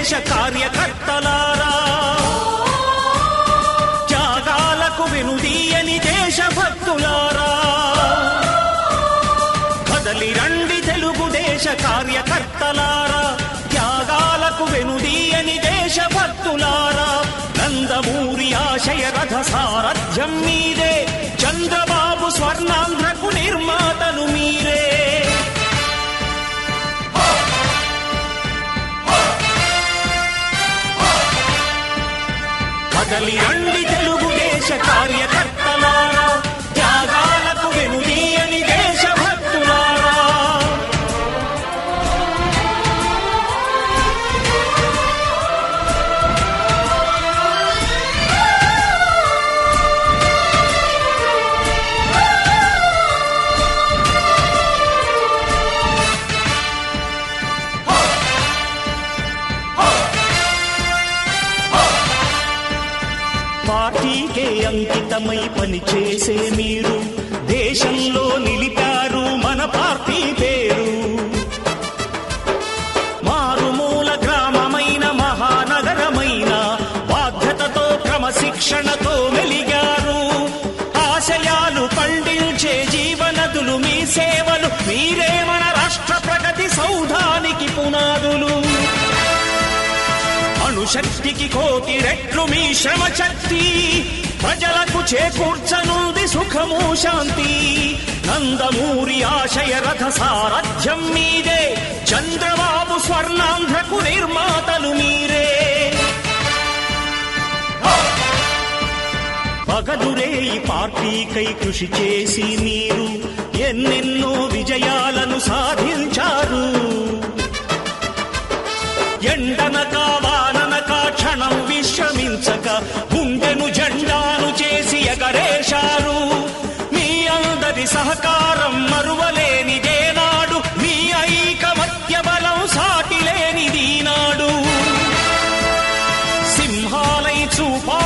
తెలుగుదేశ కార్యకర్తలారా, త్యాగాలకు వెనుదీయని దేశభక్తులారా, కదలి రండి తెలుగుదేశ కార్యకర్తలారా, త్యాగాలకు వెనుదీయని దేశభక్తులారా. నందమూరి ఆశయ రథ సారథ్యం మీరే, చంద్రబాబు స్వర్ణాంధ్రకు నిర్మాతలు మీరే. కదలి రండి తెలుగుదేశ కార్యకర్తలారా, త్యాగాలకు వెనుదీయని దేశభక్తులారా. పార్టీకే అంకితమై పనిచేసే మీరు దేశంలో నిలిపారు మన పార్టీ పేరు. మారుమూల గ్రామమైన మహానగరమైన బాధ్యతతో క్రమశిక్షణతో మెలిగారు. ఆశయాలు పండించే జీవనదులు మీ సేవలు, మీరే మన రాష్ట్ర ప్రగతి సౌధానికి పునాదులు. అణుశక్తికి కోటి రెట్లు మీ శ్రమ శక్తి, ప్రజలకు చేకూర్చనుంది సుఖము శాంతి. నందమూరి ఆశయ రథ సారథ్యం మీదే, చంద్రబాబు స్వర్ణాంధ్రకు నిర్మాతలు మీరే. పగలురే ఈ పార్టీకై కృషి చేసి మీరు ఎన్నెన్నో విజయాలను సాధించారు. ఎండనక వాననక క్షణం విశ్రమించక గుండెను జెండాను చేసి ఎగరేశారు. మీ అందరి సహకారం మరువలేనిదేనాడు, మీ ఐకమత్య బలం సాటిలేనిదీనాడు. సింహాలై చూపా